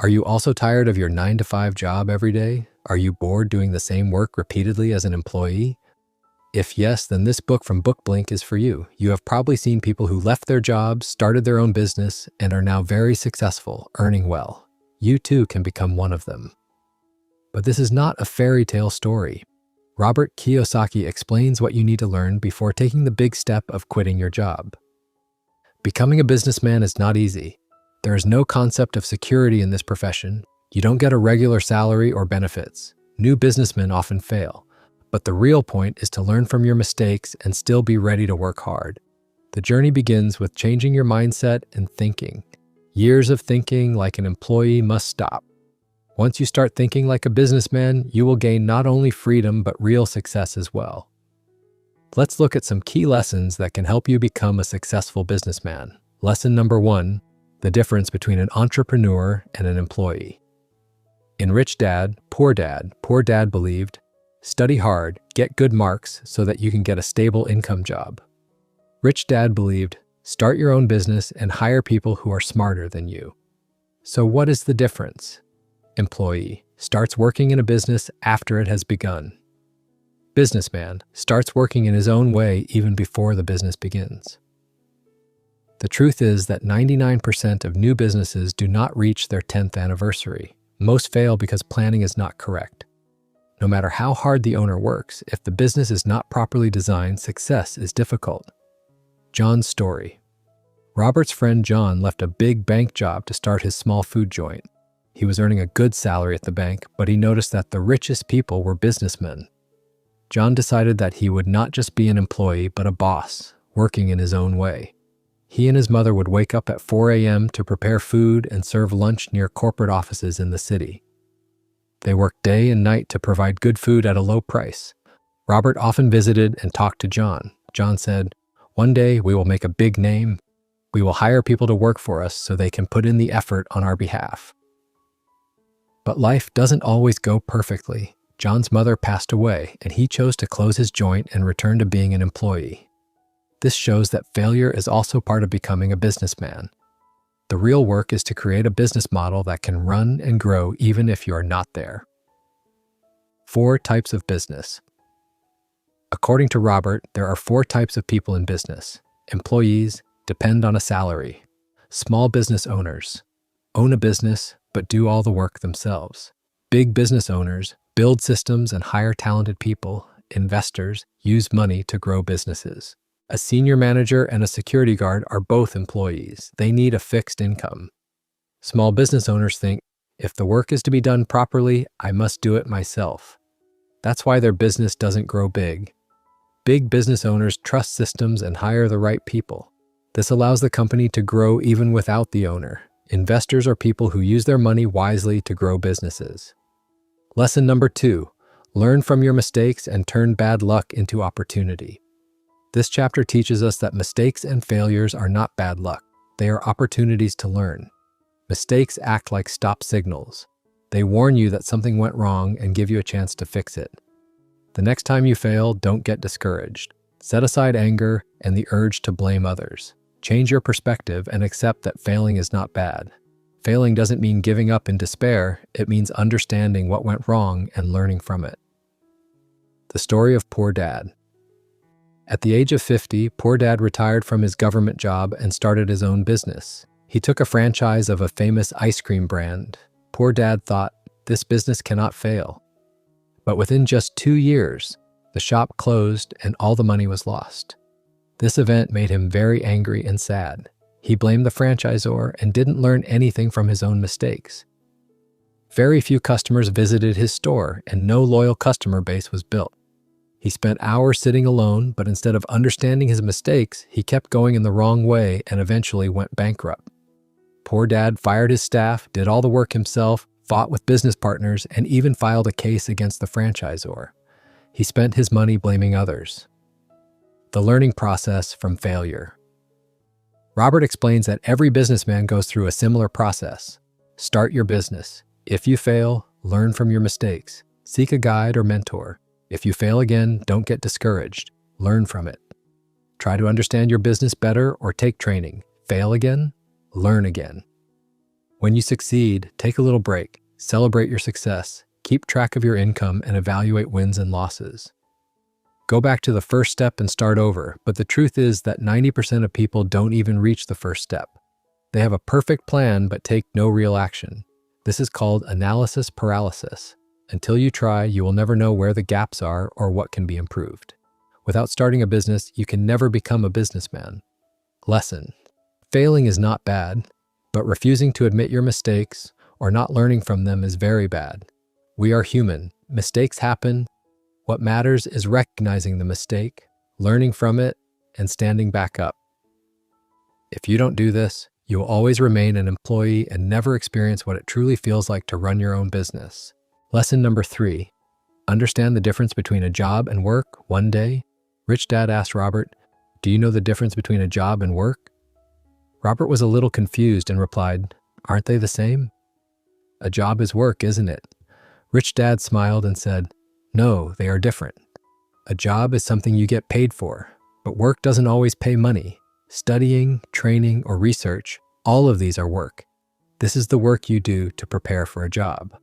Are you also tired of your 9 to 5 job every day? Are you bored doing the same work repeatedly as an employee? If yes, then this book from BookBlink is for you. You have probably seen people who left their jobs, started their own business, and are now very successful, earning well. You too can become one of them. But this is not a fairy tale story. Robert Kiyosaki explains what you need to learn before taking the big step of quitting your job. Becoming a businessman is not easy. There is no concept of security in this profession. You don't get a regular salary or benefits. New businessmen often fail. But the real point is to learn from your mistakes and still be ready to work hard. The journey begins with changing your mindset and thinking. Years of thinking like an employee must stop. Once you start thinking like a businessman, you will gain not only freedom but real success as well. Let's look at some key lessons that can help you become a successful businessman. Lesson number 1, the difference between an entrepreneur and an employee. In Rich Dad, Poor Dad believed, study hard, get good marks so that you can get a stable income job. Rich Dad believed, start your own business and hire people who are smarter than you. So what is the difference? Employee starts working in a business after it has begun. Businessman starts working in his own way even before the business begins. The truth is that 99% of new businesses do not reach their 10th anniversary. Most fail because planning is not correct. No matter how hard the owner works, if the business is not properly designed, success is difficult. John's story. Robert's friend John left a big bank job to start his small food joint. He was earning a good salary at the bank, but he noticed that the richest people were businessmen. John decided that he would not just be an employee, but a boss, working in his own way. He and his mother would wake up at 4 a.m. to prepare food and serve lunch near corporate offices in the city. They worked day and night to provide good food at a low price. Robert often visited and talked to John. John said, "One day we will make a big name. We will hire people to work for us so they can put in the effort on our behalf." But life doesn't always go perfectly. John's mother passed away, and he chose to close his joint and return to being an employee. This shows that failure is also part of becoming a businessman. The real work is to create a business model that can run and grow even if you are not there. 4 types of business. According to Robert, there are 4 types of people in business. Employees depend on a salary. Small business owners own a business but do all the work themselves. Big business owners build systems and hire talented people. Investors use money to grow businesses. A senior manager and a security guard are both employees. They need a fixed income. Small business owners think, if the work is to be done properly, I must do it myself. That's why their business doesn't grow big. Big business owners trust systems and hire the right people. This allows the company to grow even without the owner. Investors are people who use their money wisely to grow businesses. Lesson number 2, learn from your mistakes and turn bad luck into opportunity. This chapter teaches us that mistakes and failures are not bad luck. They are opportunities to learn. Mistakes act like stop signals. They warn you that something went wrong and give you a chance to fix it. The next time you fail, don't get discouraged. Set aside anger and the urge to blame others. Change your perspective and accept that failing is not bad. Failing doesn't mean giving up in despair. It means understanding what went wrong and learning from it. The story of Poor Dad. At the age of 50, Poor Dad retired from his government job and started his own business. He took a franchise of a famous ice cream brand. Poor Dad thought, this business cannot fail. But within just 2 years, the shop closed and all the money was lost. This event made him very angry and sad. He blamed the franchisor and didn't learn anything from his own mistakes. Very few customers visited his store and no loyal customer base was built. He spent hours sitting alone, but instead of understanding his mistakes, he kept going in the wrong way and eventually went bankrupt. Poor Dad fired his staff, did all the work himself, fought with business partners, and even filed a case against the franchisor. He spent his money blaming others. The learning process from failure. Robert explains that every businessman goes through a similar process. Start your business. If you fail, learn from your mistakes. Seek a guide or mentor. If you fail again, don't get discouraged. Learn from it. Try to understand your business better or take training. Fail again, learn again. When you succeed, take a little break, celebrate your success, keep track of your income, and evaluate wins and losses. Go back to the first step and start over, but the truth is that 90% of people don't even reach the first step. They have a perfect plan but take no real action. This is called analysis paralysis. Until you try, you will never know where the gaps are or what can be improved. Without starting a business, you can never become a businessman. Lesson: failing is not bad, but refusing to admit your mistakes or not learning from them is very bad. We are human. Mistakes happen. What matters is recognizing the mistake, learning from it, and standing back up. If you don't do this, you will always remain an employee and never experience what it truly feels like to run your own business. Lesson number 3. Understand the difference between a job and work. One day, Rich Dad asked Robert, "Do you know the difference between a job and work?" Robert was a little confused and replied, "Aren't they the same?" "A job is work, isn't it?" Rich Dad smiled and said, "No, they are different. A job is something you get paid for, but work doesn't always pay money. Studying, training, or research, all of these are work. This is the work you do to prepare for a job."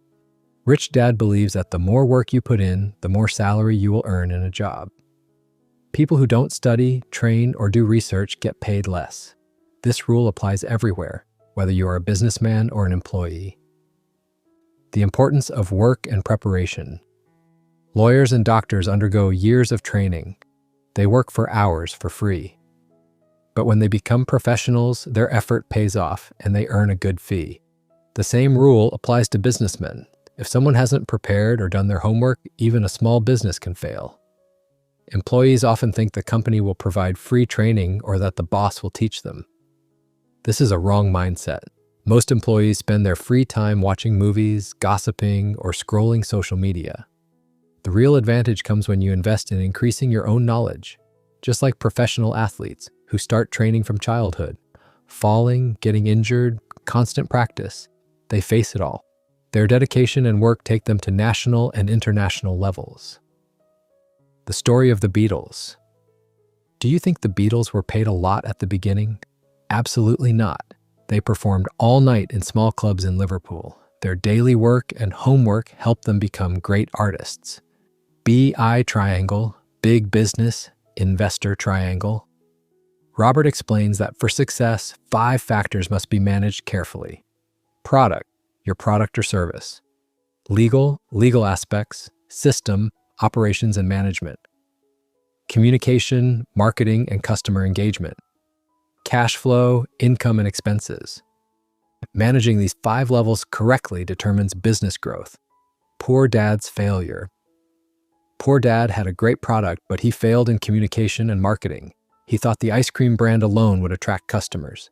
Rich Dad believes that the more work you put in, the more salary you will earn in a job. People who don't study, train, or do research get paid less. This rule applies everywhere, whether you are a businessman or an employee. The importance of work and preparation. Lawyers and doctors undergo years of training. They work for hours for free. But when they become professionals, their effort pays off and they earn a good fee. The same rule applies to businessmen. If someone hasn't prepared or done their homework, even a small business can fail. Employees often think the company will provide free training or that the boss will teach them. This is a wrong mindset. Most employees spend their free time watching movies, gossiping, or scrolling social media. The real advantage comes when you invest in increasing your own knowledge, just like professional athletes who start training from childhood. Falling, getting injured, constant practice, they face it all. Their dedication and work take them to national and international levels. The story of the Beatles. Do you think the Beatles were paid a lot at the beginning? Absolutely not. They performed all night in small clubs in Liverpool. Their daily work and homework helped them become great artists. BI triangle, big business, investor triangle. Robert explains that for success, 5 factors must be managed carefully. Product, your product or service. Legal aspects. System, operations and management. Communication, marketing, and customer engagement. Cash flow, income, and expenses. Managing these 5 levels correctly determines business growth. Poor Dad's failure. Poor Dad had a great product, but he failed in communication and marketing. He thought the ice cream brand alone would attract customers.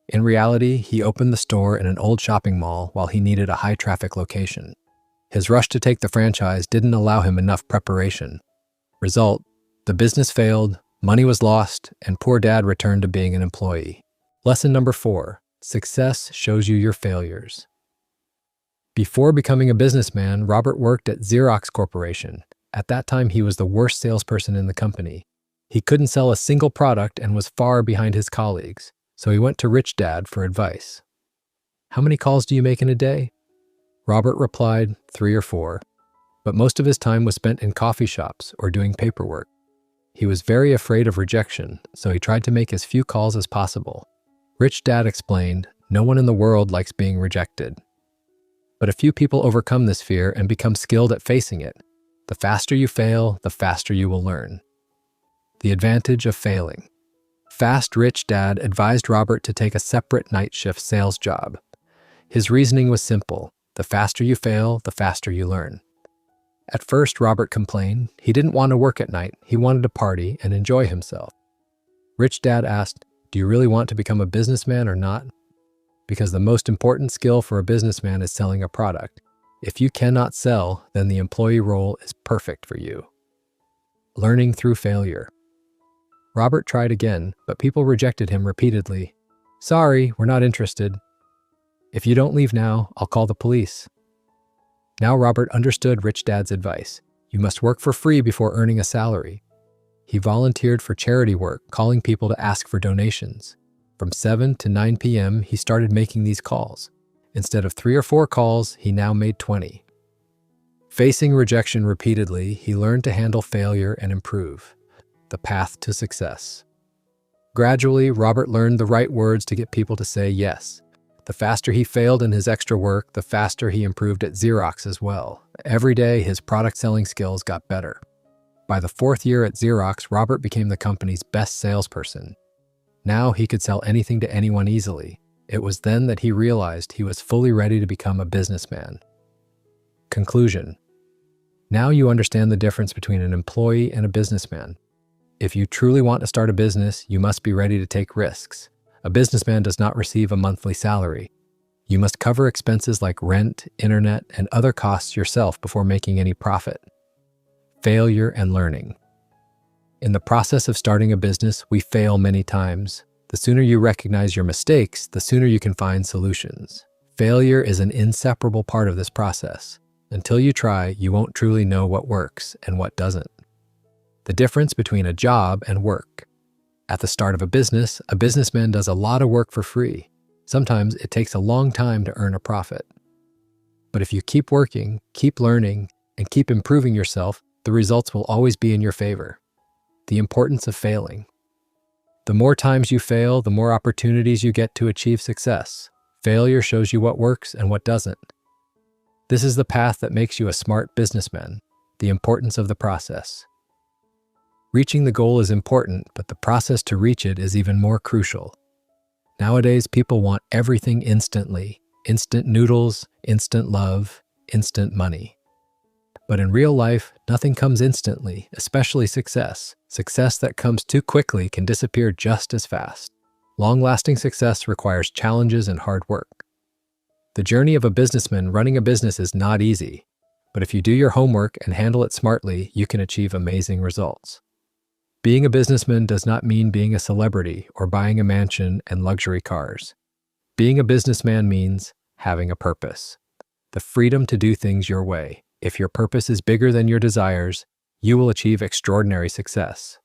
In reality, he opened the store in an old shopping mall while he needed a high-traffic location. His rush to take the franchise didn't allow him enough preparation. Result, the business failed, money was lost, and poor Dad returned to being an employee. Lesson number 4. Success shows you your failures. Before becoming a businessman, Robert worked at Xerox Corporation. At that time, he was the worst salesperson in the company. He couldn't sell a single product and was far behind his colleagues, so he went to Rich Dad for advice. "How many calls do you make in a day?" Robert replied, 3 or 4, but most of his time was spent in coffee shops or doing paperwork. He was very afraid of rejection, so he tried to make as few calls as possible. Rich Dad explained, "No one in the world likes being rejected. But a few people overcome this fear and become skilled at facing it. The faster you fail, the faster you will learn." The advantage of failing. Fast Rich Dad advised Robert to take a separate night shift sales job. His reasoning was simple. The faster you fail, the faster you learn. At first, Robert complained. He didn't want to work at night. He wanted to party and enjoy himself. Rich Dad asked, "Do you really want to become a businessman or not?" Because the most important skill for a businessman is selling a product. If you cannot sell, then the employee role is perfect for you. Learning through failure. Robert tried again, but people rejected him repeatedly. "Sorry, we're not interested. If you don't leave now, I'll call the police." Now Robert understood Rich Dad's advice. You must work for free before earning a salary. He volunteered for charity work, calling people to ask for donations. From 7 to 9 p.m., he started making these calls. Instead of 3 or 4 calls, he now made 20. Facing rejection repeatedly, he learned to handle failure and improve. The path to success. Gradually, Robert learned the right words to get people to say yes. The faster he failed in his extra work, the faster he improved at Xerox as well. Every day, his product selling skills got better. By the 4th year at Xerox, Robert became the company's best salesperson. Now he could sell anything to anyone easily. It was then that he realized he was fully ready to become a businessman. Conclusion. Now you understand the difference between an employee and a businessman. If you truly want to start a business, you must be ready to take risks. A businessman does not receive a monthly salary. You must cover expenses like rent, internet, and other costs yourself before making any profit. Failure and learning. In the process of starting a business, we fail many times. The sooner you recognize your mistakes, the sooner you can find solutions. Failure is an inseparable part of this process. Until you try, you won't truly know what works and what doesn't. The difference between a job and work. At the start of a businessman does a lot of work for free. Sometimes it takes a long time to earn a profit. But if you keep working, keep learning, and keep improving yourself, the results will always be in your favor. The importance of failing. The more times you fail, the more opportunities you get to achieve success. Failure shows you what works and what doesn't. This is the path that makes you a smart businessman. The importance of the process. Reaching the goal is important, but the process to reach it is even more crucial. Nowadays, people want everything instantly. Instant noodles, instant love, instant money. But in real life, nothing comes instantly, especially success. Success that comes too quickly can disappear just as fast. Long-lasting success requires challenges and hard work. The journey of a businessman running a business is not easy, but if you do your homework and handle it smartly, you can achieve amazing results. Being a businessman does not mean being a celebrity or buying a mansion and luxury cars. Being a businessman means having a purpose, the freedom to do things your way. If your purpose is bigger than your desires, you will achieve extraordinary success.